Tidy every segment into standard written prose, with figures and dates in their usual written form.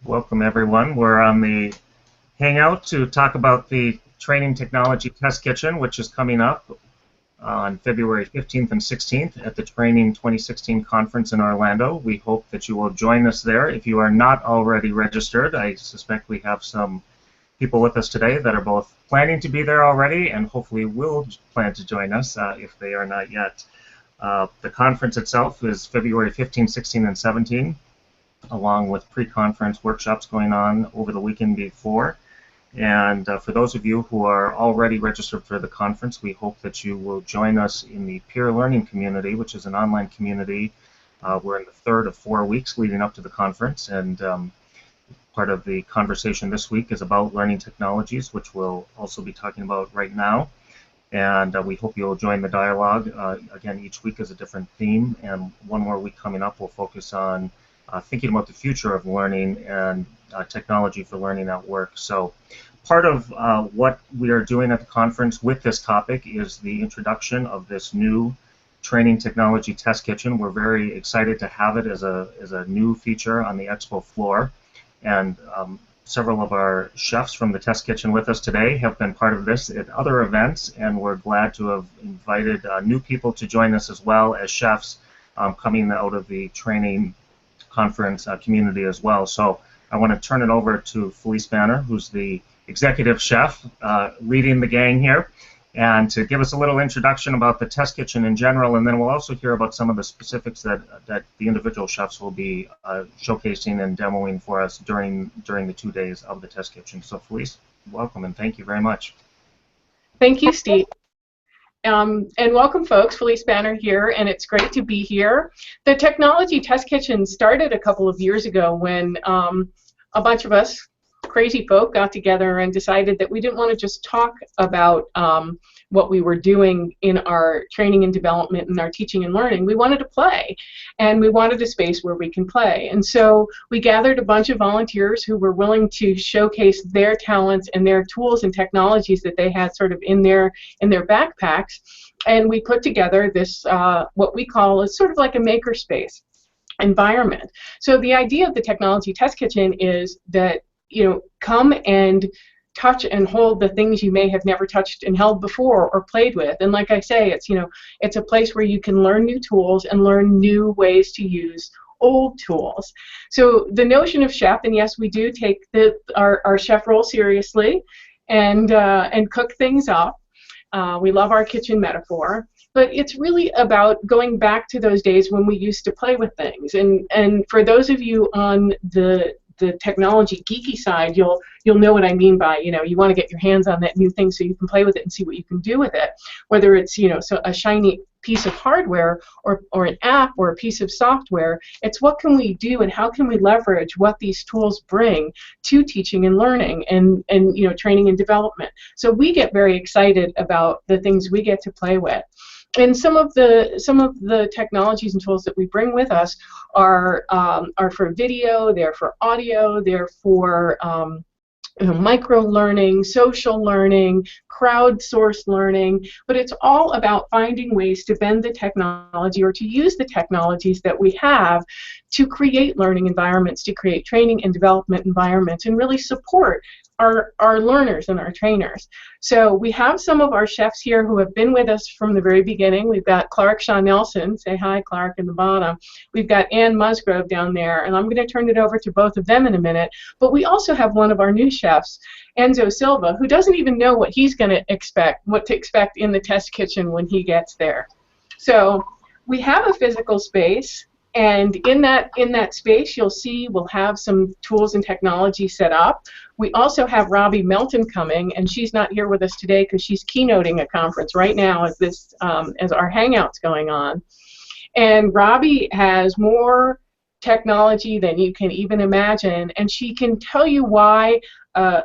Welcome everyone. We're on the Hangout to talk about the Training Technology Test Kitchen, which is coming up on February 15th and 16th at the Training 2016 conference in Orlando. We hope that you will join us there. If you are not already registered, I suspect we have some people with us today that are both planning to be there already and hopefully will plan to join us if they are not yet. The conference itself is February 15, 16, and 17, along with pre-conference workshops going on over the weekend before. And for those of you who are already registered for the conference, we hope that you will join us in the peer learning community, which is an online community. We're in the third of 4 weeks leading up to the conference, and part of the conversation this week is about learning technologies, which we'll also be talking about right now. And we hope you'll join the dialogue. Again, each week is a different theme, and one more week coming up will focus on thinking about the future of learning and technology for learning at work. So part of what we are doing at the conference with this topic is the introduction of this new Training Technology Test Kitchen. We're very excited to have it as a new feature on the expo floor. And several of our chefs from the test kitchen with us today have been part of this at other events, and we're glad to have invited new people to join us as well as chefs coming out of the training conference community as well. So I want to turn it over to Phylise Banner, who's the executive chef leading the gang here, and to give us a little introduction about the test kitchen in general, and then we'll also hear about some of the specifics that the individual chefs will be showcasing and demoing for us during the 2 days of the test kitchen. So Phylise, welcome and thank you very much. Thank you, Steve. And welcome, folks. Phylise Banner here, and it's great to be here. The Technology Test Kitchen started a couple of years ago when a bunch of us crazy folk got together and decided that we didn't want to just talk about what we were doing in our training and development and our teaching and learning. We wanted to play, and we wanted a space where we can play. And so we gathered a bunch of volunteers who were willing to showcase their talents and their tools and technologies that they had sort of in their backpacks, and we put together this what we call is sort of like a makerspace environment. So the idea of the Technology Test Kitchen is that come and touch and hold the things you may have never touched and held before or played with. And like I say, it's a place where you can learn new tools and learn new ways to use old tools. So the notion of chef, and yes, we do take our chef role seriously and cook things up. We love our kitchen metaphor. But it's really about going back to those days when we used to play with things. And for those of you on the technology geeky side, you'll know what I mean by, you want to get your hands on that new thing so you can play with it and see what you can do with it. Whether it's, so a shiny piece of hardware or an app or a piece of software, it's what can we do and how can we leverage what these tools bring to teaching and learning and training and development. So we get very excited about the things we get to play with. And some of the technologies and tools that we bring with us are for video, they're for audio, they're for micro learning, social learning, crowdsourced learning, but it's all about finding ways to bend the technology or to use the technologies that we have to create learning environments, to create training and development environments, and really support our learners and our trainers. So we have some of our chefs here who have been with us from the very beginning. We've got Clarkson Nelson, say hi Clark in the bottom. We've got Ann Musgrove down there, and I'm going to turn it over to both of them in a minute. But we also have one of our new chefs, Enzo Silva, who doesn't even know what he's going to expect, what to expect in the test kitchen when he gets there. So we have a physical space. And in that space, you'll see we'll have some tools and technology set up. We also have Robbie Melton coming, and she's not here with us today because she's keynoting a conference right now as our Hangout's going on. And Robbie has more technology than you can even imagine, and she can tell you why a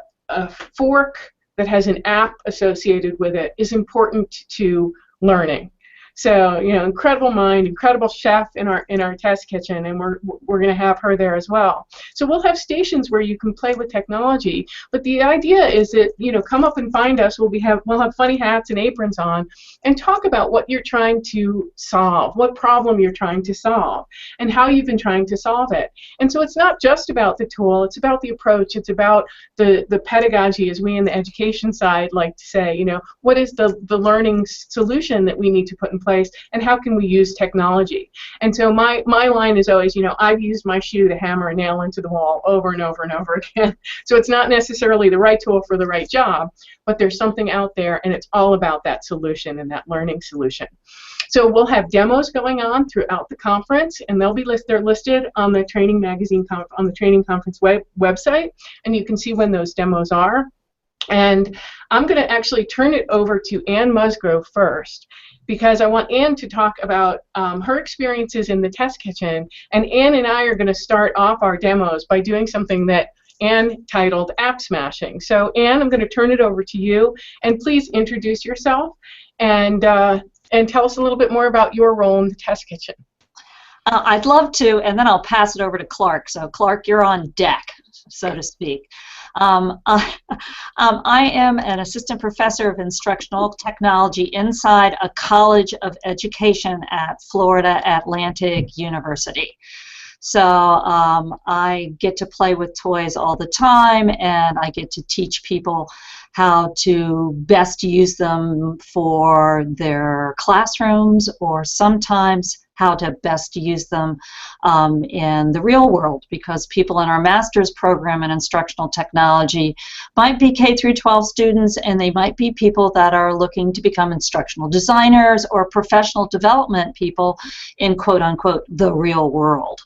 fork that has an app associated with it is important to learning. So, you know, incredible mind, incredible chef in our test kitchen, and we're going to have her there as well. So we'll have stations where you can play with technology. But the idea is that, you know, come up and find us. We'll have funny hats and aprons on, and talk about what you're trying to solve, what problem you're trying to solve, and how you've been trying to solve it. And so it's not just about the tool, it's about the approach, it's about the pedagogy, as we in the education side like to say, you know, what is the learning solution that we need to put in place, and how can we use technology? And so my line is always, you know, I've used my shoe to hammer a nail into the wall over and over and over again. So it's not necessarily the right tool for the right job, but there's something out there, and it's all about that solution and that learning solution. So we'll have demos going on throughout the conference, and they're listed on the training magazine on the training conference website, and you can see when those demos are. And I'm going to actually turn it over to Ann Musgrove first, because I want Ann to talk about her experiences in the test kitchen, and Ann and I are going to start off our demos by doing something that Ann titled App Smashing. So Ann, I'm going to turn it over to you, and please introduce yourself and tell us a little bit more about your role in the test kitchen. I'd love to, and then I'll pass it over to Clark. So Clark, you're on deck, so to speak. I am an assistant professor of instructional technology inside a college of education at Florida Atlantic University. So I get to play with toys all the time, and I get to teach people how to best use them for their classrooms, or sometimes how to best use them in the real world, because people in our master's program in instructional technology might be K through 12 students, and they might be people that are looking to become instructional designers or professional development people in quote-unquote the real world.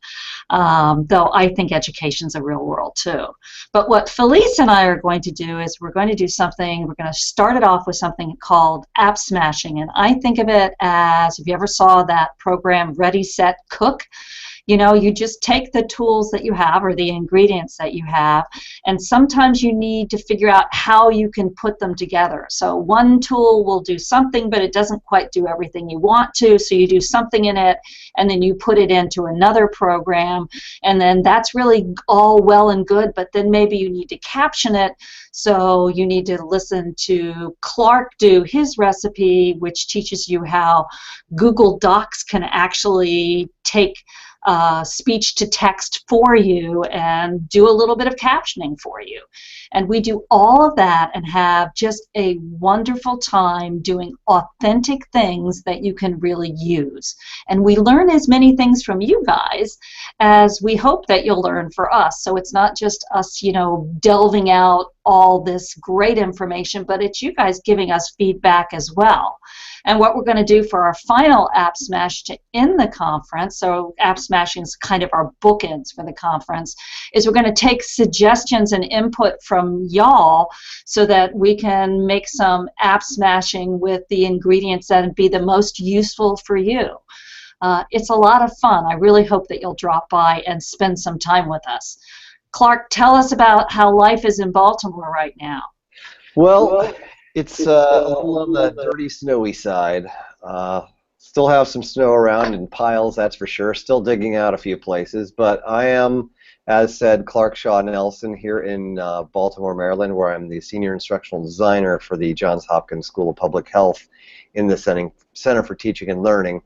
Though I think education's a real world too. But what Phylise and I are going to do is we're going to start it off with something called App Smashing, and I think of it as, if you ever saw that program Ready, Set, Cook, you know, you just take the tools that you have or the ingredients that you have, and sometimes you need to figure out how you can put them together. So one tool will do something, but it doesn't quite do everything you want to, so you do something in it, and then you put it into another program, and then that's really all well and good, but then maybe you need to caption it, so you need to listen to Clark do his recipe, which teaches you how Google Docs can actually take speech to text for you and do a little bit of captioning for you. And we do all of that and have just a wonderful time doing authentic things that you can really use. And we learn as many things from you guys as we hope that you'll learn for us. So it's not just us, you know, delving out all this great information, but it's you guys giving us feedback as well. And what we're going to do for our final App Smash to end the conference, so App Smashing is kind of our bookends for the conference, is we're going to take suggestions and input from y'all so that we can make some App Smashing with the ingredients that would be the most useful for you. It's a lot of fun. I really hope that you'll drop by and spend some time with us. Clark, tell us about how life is in Baltimore right now. Well, it's a little on the dirty, snowy side. Still have some snow around in piles, that's for sure. Still digging out a few places, but I am, as said, Clark Shaw Nelson here in Baltimore, Maryland, where I'm the Senior Instructional Designer for the Johns Hopkins School of Public Health in the Center for Teaching and Learning.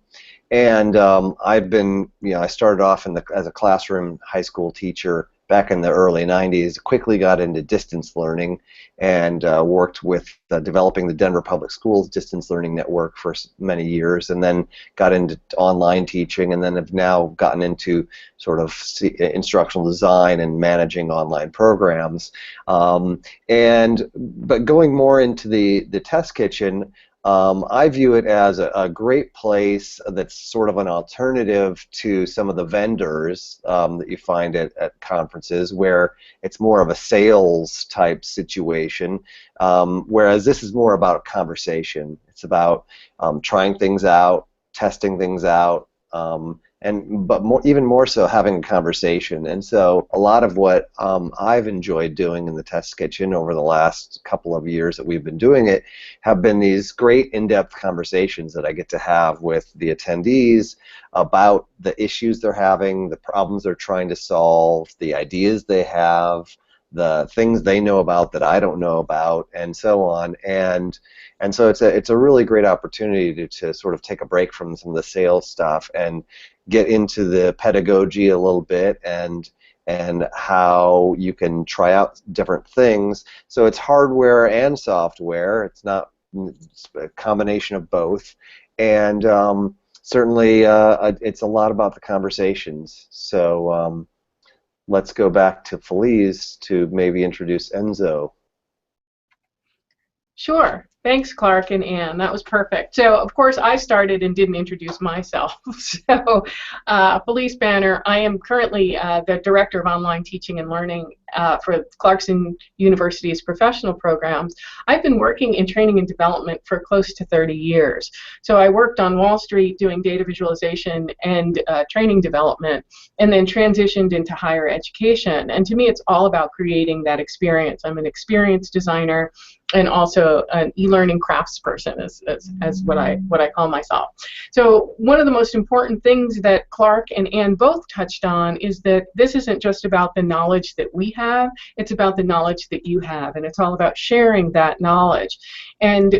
And I've been, you know, I started off as a classroom high school teacher back in the early 90s, quickly got into distance learning and worked with developing the Denver Public Schools Distance Learning Network for many years, and then got into online teaching, and then have now gotten into sort of instructional design and managing online programs. But going more into the test kitchen, I view it as a great place that's sort of an alternative to some of the vendors that you find at conferences, where it's more of a sales type situation, whereas this is more about a conversation. It's about trying things out, testing things out, but even more so having a conversation. And so a lot of what I've enjoyed doing in the test kitchen over the last couple of years that we've been doing it have been these great in-depth conversations that I get to have with the attendees about the issues they're having, the problems they're trying to solve, the ideas they have, the things they know about that I don't know about, and so on. And so it's a really great opportunity to sort of take a break from some of the sales stuff and get into the pedagogy a little bit and how you can try out different things. So it's hardware and software. It's a combination of both. And certainly it's a lot about the conversations. So let's go back to Phylise to maybe introduce Enzo. Sure. Thanks, Clark and Ann. That was perfect. So, of course, I started and didn't introduce myself. So, Phylise Banner, I am currently the Director of Online Teaching and Learning for Clarkson University's professional programs. I've been working in training and development for close to 30 years. So I worked on Wall Street doing data visualization and training development, and then transitioned into higher education. And to me, it's all about creating that experience. I'm an experience designer and also an e-learning craftsperson, as what I call myself. So one of the most important things that Clark and Ann both touched on is that this isn't just about the knowledge that we have, it's about the knowledge that you have, and it's all about sharing that knowledge and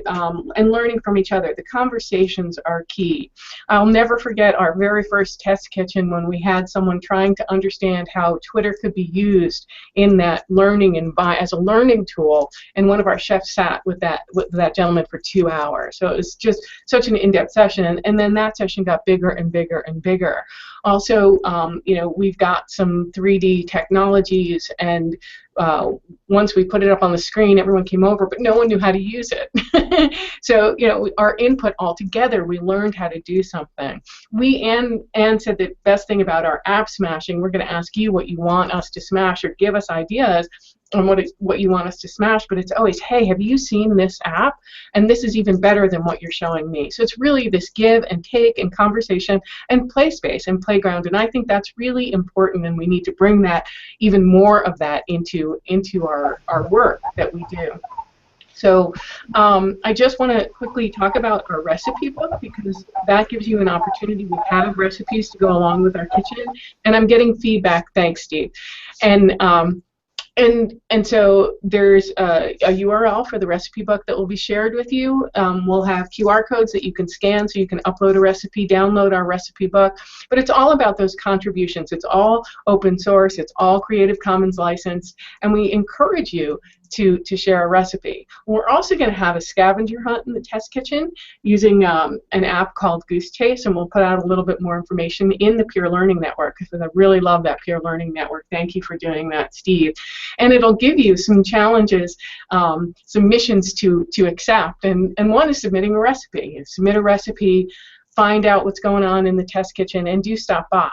learning from each other. The conversations are key. I'll never forget our very first test kitchen when we had someone trying to understand how Twitter could be used in that learning and as a learning tool, and one of our chefs sat with that gentleman for 2 hours. So it was just such an in-depth session, and then that session got bigger and bigger and bigger. Also, you know, we've got some 3D technologies, and once we put it up on the screen, everyone came over, but no one knew how to use it. So, you know, our input all together, we learned how to do something. Ann said the best thing about our app smashing, we're going to ask you what you want us to smash or give us ideas on what you want us to smash, but it's always, hey, have you seen this app? And this is even better than what you're showing me. So it's really this give and take and conversation and play space and playground, and I think that's really important, and we need to bring that, even more of that, into our work that we do. So I just want to quickly talk about our recipe book, because that gives you an opportunity. We have recipes to go along with our kitchen, and I'm getting feedback. Thanks, Steve. And so there's a URL for the recipe book that will be shared with you. We'll have QR codes that you can scan so you can upload a recipe, download our recipe book. But it's all about those contributions. It's all open source. It's all Creative Commons licensed. And we encourage you to share a recipe. We're also going to have a scavenger hunt in the test kitchen using an app called Goose Chase, and we'll put out a little bit more information in the Peer Learning Network, because I really love that Peer Learning Network. Thank you for doing that, Steve. And it'll give you some challenges, some missions to accept, and one is submitting a recipe. You submit a recipe, find out what's going on in the test kitchen, and do stop by.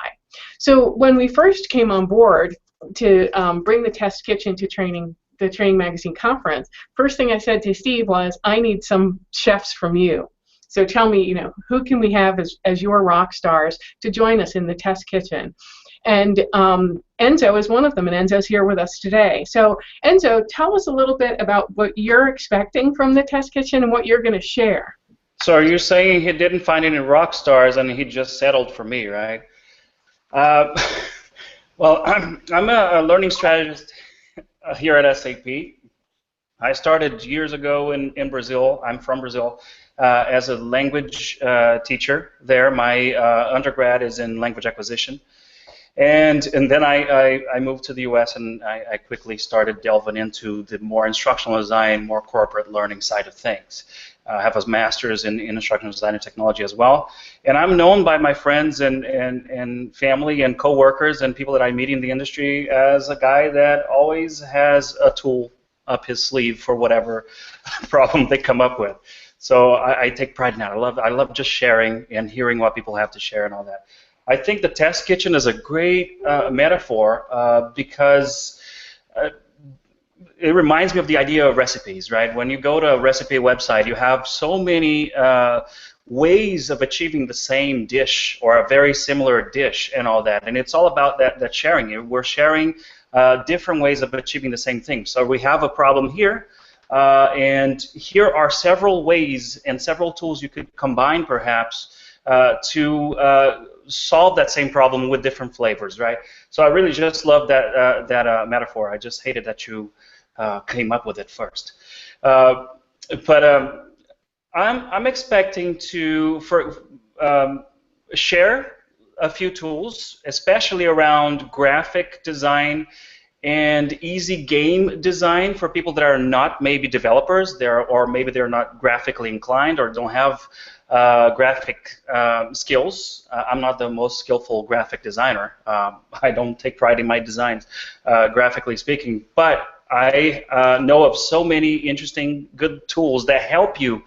So when we first came on board to bring the test kitchen to the Training Magazine Conference, first thing I said to Steve was, I need some chefs from you. So tell me, you know, who can we have as your rock stars to join us in the test kitchen? And Enzo is one of them, and Enzo's here with us today. So Enzo, tell us a little bit about what you're expecting from the test kitchen and what you're going to share. So are you saying he didn't find any rock stars and he just settled for me, right? Well, I'm a learning strategist here at SAP. I started years ago in Brazil. I'm from Brazil, as a language teacher there. My undergrad is in language acquisition. And then I moved to the US, and I quickly started delving into the more instructional design, more corporate learning side of things. I have a master's in instructional design and technology as well. And I'm known by my friends and family and coworkers and people that I meet in the industry as a guy that always has a tool up his sleeve for whatever problem they come up with. So I take pride in that. I love just sharing and hearing what people have to share and all that. I think the test kitchen is a great metaphor because it reminds me of the idea of recipes, right? When you go to a recipe website, you have so many ways of achieving the same dish or a very similar dish and all that. And it's all about that sharing. We're sharing different ways of achieving the same thing. So we have a problem here, and here are several ways and several tools you could combine perhaps to solve that same problem with different flavors, right? So I really just love that metaphor. I just hated that you came up with it first. But I'm expecting to share a few tools, especially around graphic design and easy game design for people that are not maybe developers, or maybe they're not graphically inclined or don't have graphic skills. I'm not the most skillful graphic designer. I don't take pride in my designs, graphically speaking, but I know of so many interesting, good tools that help you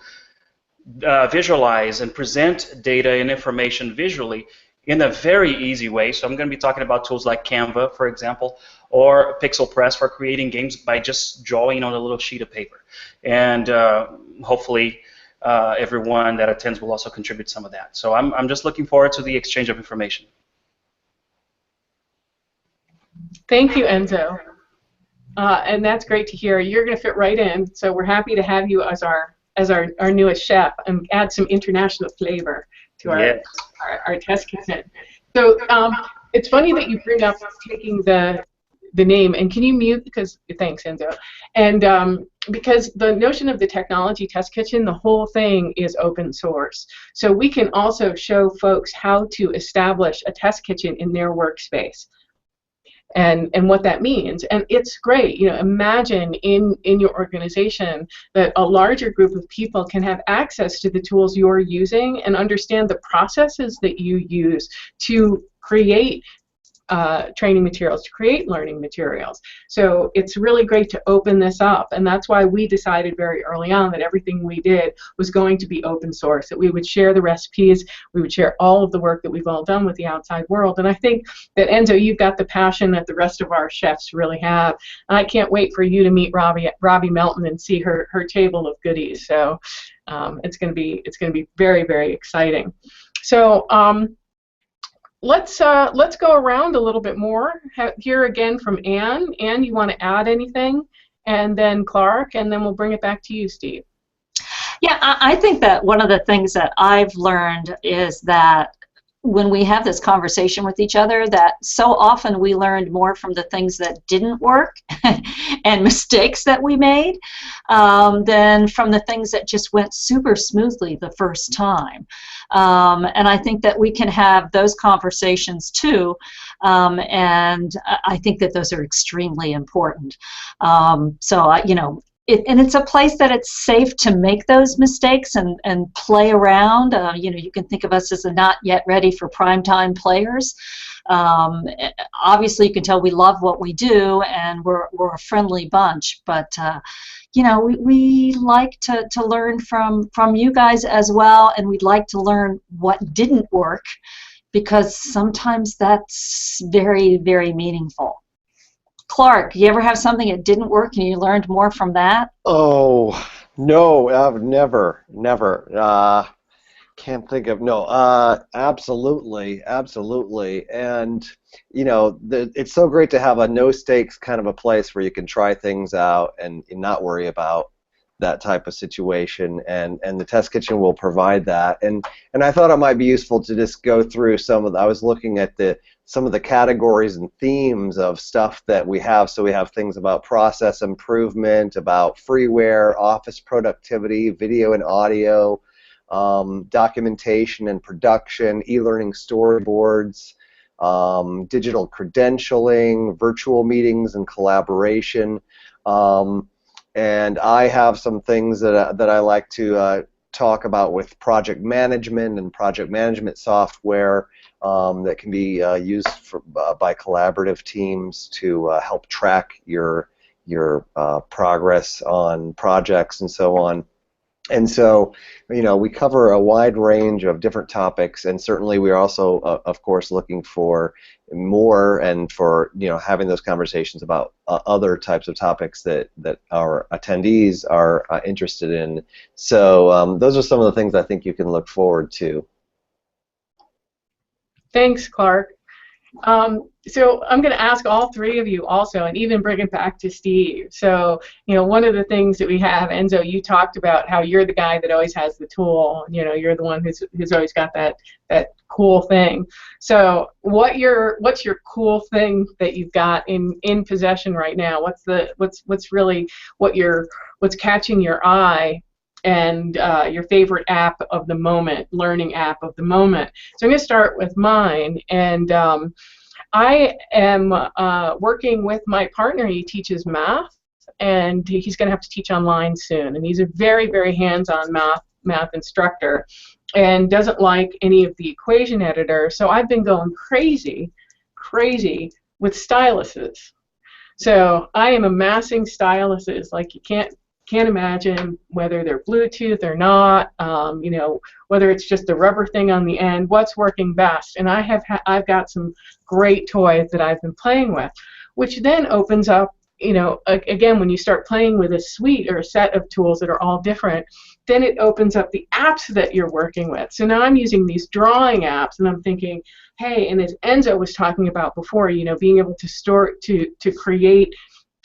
visualize and present data and information visually in a very easy way. So I'm going to be talking about tools like Canva, for example, or Pixel Press for creating games by just drawing on a little sheet of paper. And hopefully everyone that attends will also contribute some of that. So I'm just looking forward to the exchange of information. Thank you, Enzo. And that's great to hear. You're going to fit right in, so we're happy to have you as our newest chef and add some international flavor to our test kitchen. So it's funny that you bring up taking the name, and can you mute, because thanks, Enzo, and because the notion of the technology test kitchen, the whole thing is open source, so we can also show folks how to establish a test kitchen in their workspace and what that means. And it's great. You know, imagine in your organization that a larger group of people can have access to the tools you're using and understand the processes that you use to create training materials, to create learning materials. So it's really great to open this up, and that's why we decided very early on that everything we did was going to be open source, that we would share the recipes, we would share all of the work that we've all done with the outside world. And I think that, Enzo, you've got the passion that the rest of our chefs really have. And I can't wait for you to meet Robbie Melton and see her table of goodies. So it's going to be very, very exciting. So let's go around a little bit more. Hear again from Anne. Anne, you want to add anything? And then Clark, and then we'll bring it back to you, Steve. Yeah, I think that one of the things that I've learned is that when we have this conversation with each other, that so often we learned more from the things that didn't work and mistakes that we made than from the things that just went super smoothly the first time. And I think that we can have those conversations too, and I think that those are extremely important. You know, and it's a place that it's safe to make those mistakes and play around. You know, you can think of us as a not yet ready for primetime players. Obviously, you can tell we love what we do, and we're a friendly bunch. But you know, we like to learn from you guys as well, and we'd like to learn what didn't work, because sometimes that's very, very meaningful. Clark, you ever have something that didn't work and you learned more from that? Oh, no, I've never. Can't think of, no, absolutely. And, you know, it's so great to have a no-stakes kind of a place where you can try things out and not worry about that type of situation, and the test kitchen will provide that. And I thought it might be useful to just go through some of I was looking at some of the categories and themes of stuff that we have. So we have things about process improvement, about freeware, office productivity, video and audio, documentation and production, e-learning storyboards, digital credentialing, virtual meetings and collaboration. And I have some things that I like to talk about with project management and project management software that can be used by collaborative teams to help track your progress on projects and so on. And so, we cover a wide range of different topics, and certainly we are also, of course, looking for more and for having those conversations about other types of topics that our attendees are interested in. So those are some of the things I think you can look forward to. Thanks, Clark. So I'm going to ask all three of you also, and even bring it back to Steve. So, one of the things that we have, Enzo, you talked about how you're the guy that always has the tool. You're the one who's always got that cool thing. So, what's your cool thing that you've got in possession right now? What's really what's catching your eye? And your favorite app of the moment, learning app of the moment. So I'm going to start with mine, and I am working with my partner. He teaches math, and he's going to have to teach online soon. And he's a very, very hands-on math instructor, and doesn't like any of the equation editor. So I've been going crazy with styluses. So I am amassing styluses like you can't imagine, whether they're Bluetooth or not, whether it's just the rubber thing on the end, what's working best. And I've got some great toys that I've been playing with, which then opens up, again, when you start playing with a suite or a set of tools that are all different, then it opens up the apps that you're working with. So now I'm using these drawing apps, and I'm thinking, hey, and as Enzo was talking about before, being able to create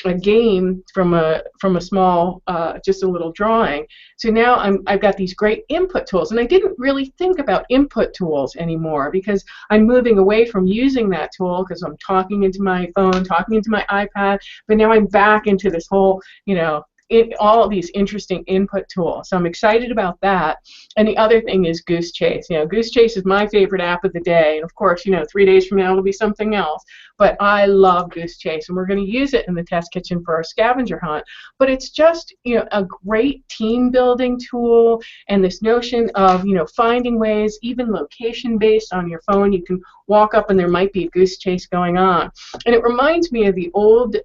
a game from a small, just a little drawing. So now I've got these great input tools, and I didn't really think about input tools anymore because I'm moving away from using that tool because I'm talking into my phone, talking into my iPad, but now I'm back into this whole, all these interesting input tools. So I'm excited about that. And the other thing is Goose Chase. Goose Chase is my favorite app of the day. And of course, 3 days from now it'll be something else. But I love Goose Chase, and we're going to use it in the test kitchen for our scavenger hunt. But it's just, a great team building tool, and this notion of, finding ways, even location based on your phone. You can walk up and there might be a Goose Chase going on. And it reminds me of the old,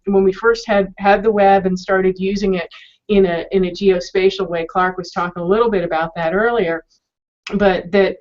when we first had the web and started using it in a geospatial way. Clark was talking a little bit about that earlier. But that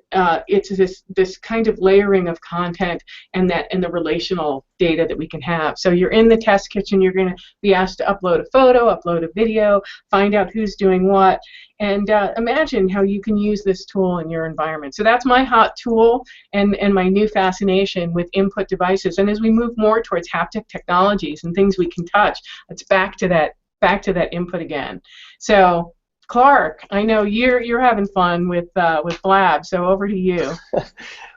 it's this kind of layering of content and the relational data that we can have. So you're in the test kitchen, you're going to be asked to upload a photo, upload a video, find out who's doing what, and imagine how you can use this tool in your environment. So that's my hot tool and my new fascination with input devices. And as we move more towards haptic technologies and things we can touch, it's back to that input again. So Clark, I know you're having fun with Blab, so over to you.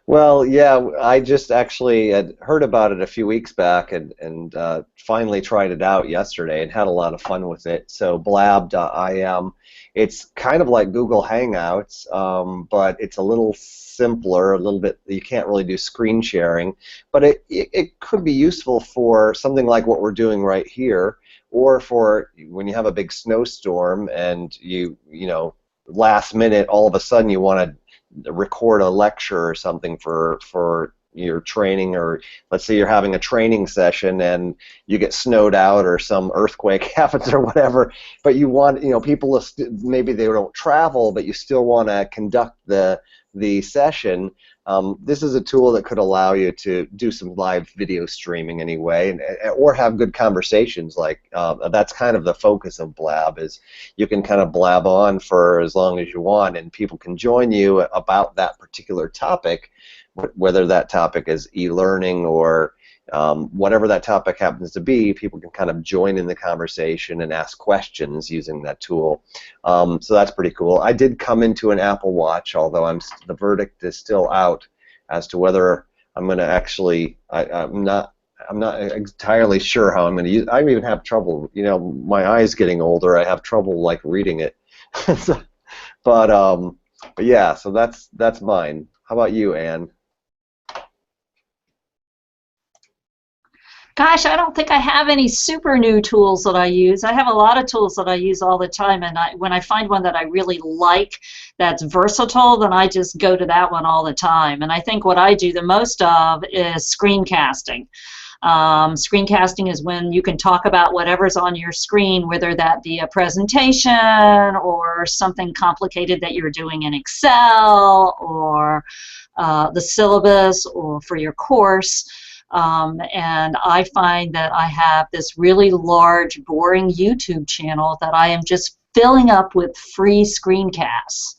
Well, yeah, I just actually had heard about it a few weeks back and finally tried it out yesterday and had a lot of fun with it. So blab.im, it's kind of like Google Hangouts, but it's a little simpler, a little bit. You can't really do screen sharing, but it could be useful for something like what we're doing right here, or for when you have a big snowstorm and you last minute all of a sudden you want to record a lecture or something for your training, or let's say you're having a training session and you get snowed out or some earthquake happens or whatever, but you want people to maybe they don't travel, but you still want to conduct the session. This is a tool that could allow you to do some live video streaming anyway, or have good conversations. Like that's kind of the focus of Blab, is you can kind of blab on for as long as you want, and people can join you about that particular topic, whether that topic is e-learning or whatever that topic happens to be. People can kind of join in the conversation and ask questions using that tool. So that's pretty cool. I did come into an Apple Watch, although the verdict is still out as to whether I'm going to actually. I'm not entirely sure how I'm going to use. I even have trouble. My eyes getting older. I have trouble like reading it. But yeah. So that's mine. How about you, Anne? Gosh, I don't think I have any super new tools that I use. I have a lot of tools that I use all the time, and when I find one that I really like that's versatile, then I just go to that one all the time. And I think what I do the most of is screencasting. Screencasting is when you can talk about whatever's on your screen, whether that be a presentation or something complicated that you're doing in Excel or the syllabus or for your course. And I find that I have this really large, boring YouTube channel that I am just filling up with free screencasts.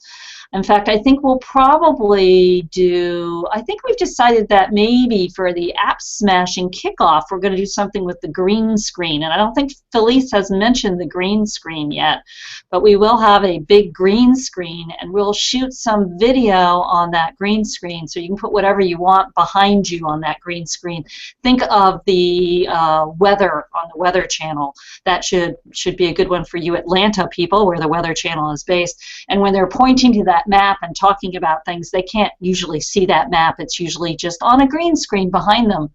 In fact, I think we'll probably do, I think we've decided that maybe for the app smashing kickoff, we're going to do something with the green screen. And I don't think Phylise has mentioned the green screen yet, but we will have a big green screen and we'll shoot some video on that green screen so you can put whatever you want behind you on that green screen. Think of the weather on the Weather Channel. That should be a good one for you Atlanta people where the Weather Channel is based. And when they're pointing to that map and talking about things, they can't usually see that map. It's usually just on a green screen behind them.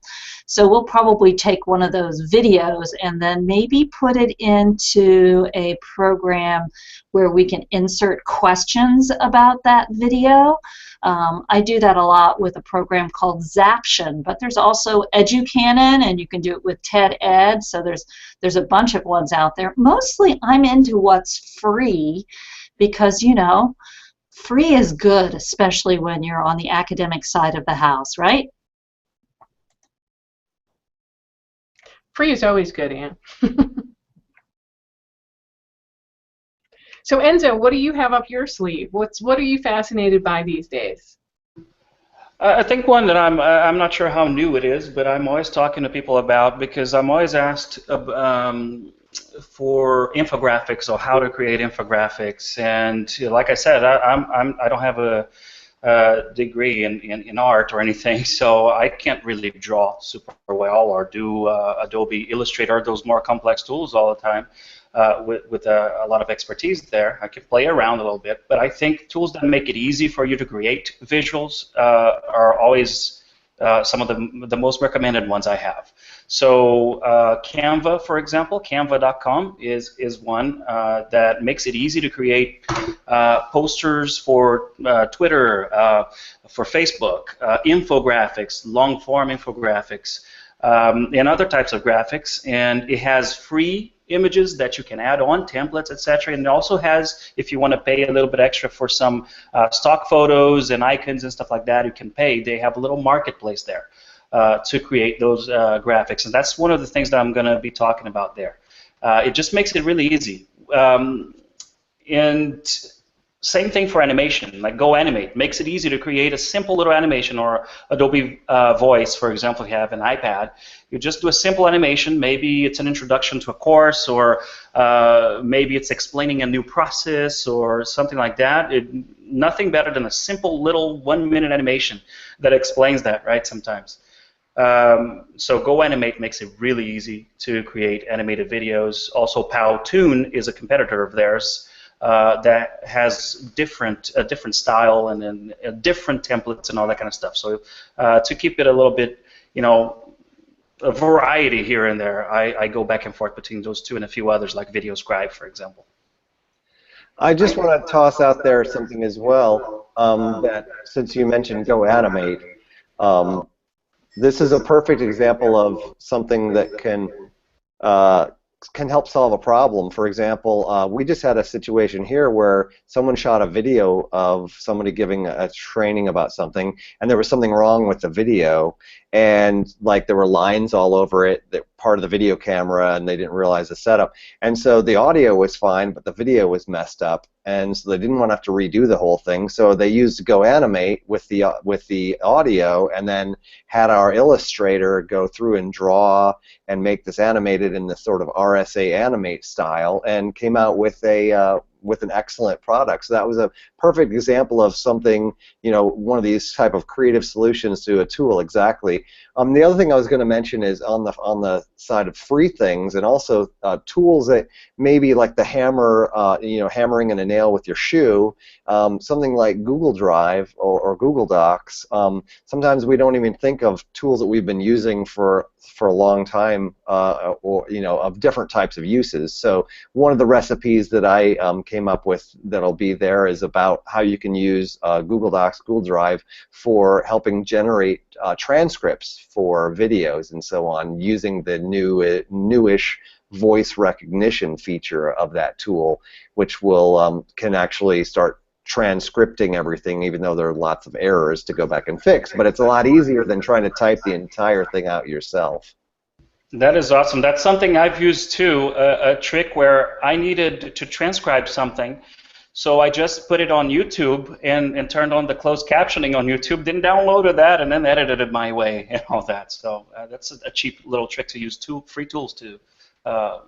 So we'll probably take one of those videos and then maybe put it into a program where we can insert questions about that video. I do that a lot with a program called Zaption, but there's also EduCanon, and you can do it with TED Ed, so there's a bunch of ones out there. Mostly I'm into what's free because, you know, free is good, especially when you're on the academic side of the house, right? Free is always good, Anne. So Enzo, what do you have up your sleeve? What are you fascinated by these days? I think one that I'm not sure how new it is, but I'm always talking to people about, because I'm always asked for infographics or how to create infographics. And like I said, I don't have a degree in art or anything, so I can't really draw super well or do Adobe Illustrator, those more complex tools all the time. With a lot of expertise there. I can play around a little bit, but I think tools that make it easy for you to create visuals are always some of the most recommended ones I have. So Canva, for example, Canva.com is one that makes it easy to create posters for Twitter, for Facebook, infographics, long-form infographics, and other types of graphics, and it has free images that you can add on, templates, etc. And it also has, if you want to pay a little bit extra for some stock photos and icons and stuff like that, you can pay. They have a little marketplace there to create those graphics, and that's one of the things that I'm going to be talking about there. It just makes it really easy. And same thing for animation, like Go Animate. Makes it easy to create a simple little animation, or Adobe Voice, for example, if you have an iPad. You just do a simple animation. Maybe it's an introduction to a course, or maybe it's explaining a new process or something like that. Nothing better than a simple little 1-minute animation that explains that, right, sometimes. So Go Animate makes it really easy to create animated videos. Also, Powtoon is a competitor of theirs. That has a different style and different templates and all that kind of stuff. So to keep it a little bit, you know, a variety here and there, I go back and forth between those two and a few others, like VideoScribe, for example. I just want to toss out there something as well, that since you mentioned Go Animate, this is a perfect example of something that can help solve a problem. For example, we just had a situation here where someone shot a video of somebody giving a training about something, and there was something wrong with the video, and like there were lines all over it that part of the video camera, and they didn't realize the setup. And so the audio was fine, but the video was messed up, and so they didn't want to have to redo the whole thing. So they used Go Animate with the audio, and then had our illustrator go through and draw and make this animated in this sort of RSA animate style, and came out with an excellent product. So that was a perfect example of something, you know, one of these type of creative solutions to a tool. Exactly. The other thing I was going to mention is on the side of free things, and also tools that maybe like the hammer, you know, hammering in a nail with your shoe, something like Google Drive or Google Docs. Sometimes we don't even think of tools that we've been using for for a long time, or of different types of uses. So one of the recipes that I came up with that'll be there is about how you can use Google Docs, Google Drive for helping generate transcripts for videos and so on, using the newish voice recognition feature of that tool, which will can actually start transcripting everything, even though there are lots of errors to go back and fix. But it's a lot easier than trying to type the entire thing out yourself. That is awesome. That's something I've used too, a trick where I needed to transcribe something. So I just put it on YouTube and turned on the closed captioning on YouTube, then downloaded that and then edited it my way and all that. So that's a cheap little trick to use, free tools to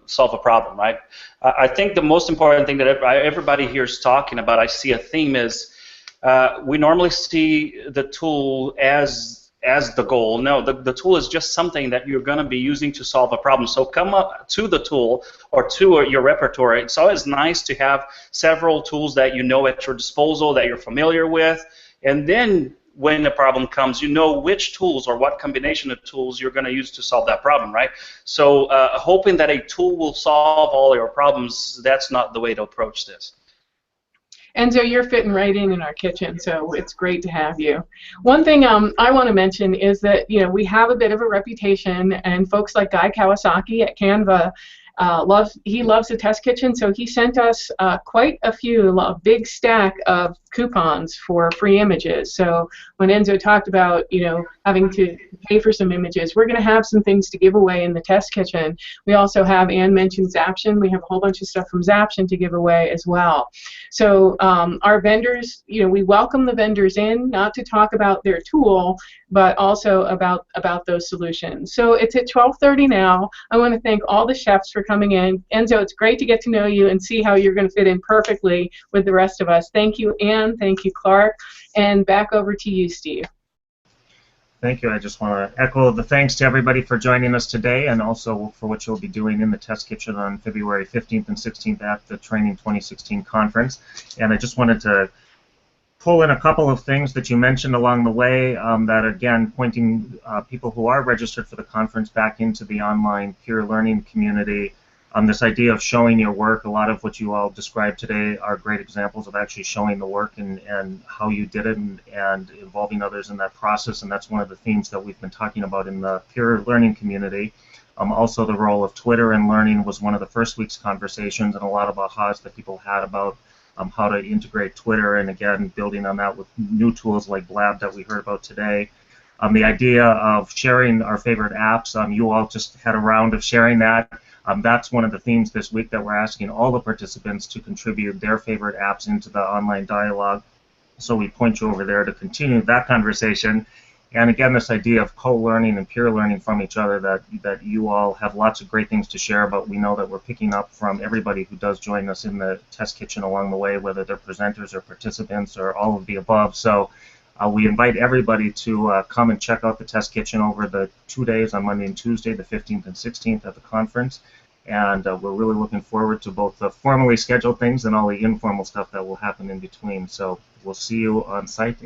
solve a problem, right? I think the most important thing that everybody here is talking about, I see a theme, is we normally see the tool as the goal. No, the tool is just something that you're going to be using to solve a problem. So come up to the tool or to your repertoire. It's always nice to have several tools that you know at your disposal, that you're familiar with, and then when the problem comes, you know which tools or what combination of tools you're going to use to solve that problem, right? So hoping that a tool will solve all your problems, that's not the way to approach this. Enzo, you're fitting right in our kitchen, so it's great to have you. One thing I want to mention is that we have a bit of a reputation, and folks like Guy Kawasaki at Canva he loves the test kitchen, so he sent us quite a big stack of coupons for free images. So when Enzo talked about having to pay for some images, we're going to have some things to give away in the test kitchen. We also have, Ann mentioned Zaption. We have a whole bunch of stuff from Zaption to give away as well. So our vendors, we welcome the vendors in, not to talk about their tool, but also about those solutions. So it's at 12:30 now. I want to thank all the chefs for coming in. Enzo, it's great to get to know you and see how you're going to fit in perfectly with the rest of us. Thank you, Ann. Thank you, Clark. And back over to you, Steve. Thank you. I just want to echo the thanks to everybody for joining us today, and also for what you'll be doing in the test kitchen on February 15th and 16th at the Training 2016 conference. And I just wanted to pull in a couple of things that you mentioned along the way that, again, pointing people who are registered for the conference back into the online peer learning community. This idea of showing your work, a lot of what you all described today are great examples of actually showing the work and how you did it, and involving others in that process, and that's one of the themes that we've been talking about in the peer learning community. Also, the role of Twitter in learning was one of the first week's conversations, and a lot of ahas that people had about how to integrate Twitter, and again, building on that with new tools like Blab that we heard about today. The idea of sharing our favorite apps, you all just had a round of sharing that. That's one of the themes this week, that we're asking all the participants to contribute their favorite apps into the online dialogue. So we point you over there to continue that conversation. And again, this idea of co-learning and peer learning from each other, that you all have lots of great things to share, but we know that we're picking up from everybody who does join us in the test kitchen along the way, whether they're presenters or participants or all of the above. So we invite everybody to come and check out the test kitchen over the 2 days on Monday and Tuesday, the 15th and 16th at the conference. And we're really looking forward to both the formally scheduled things and all the informal stuff that will happen in between. So we'll see you on site.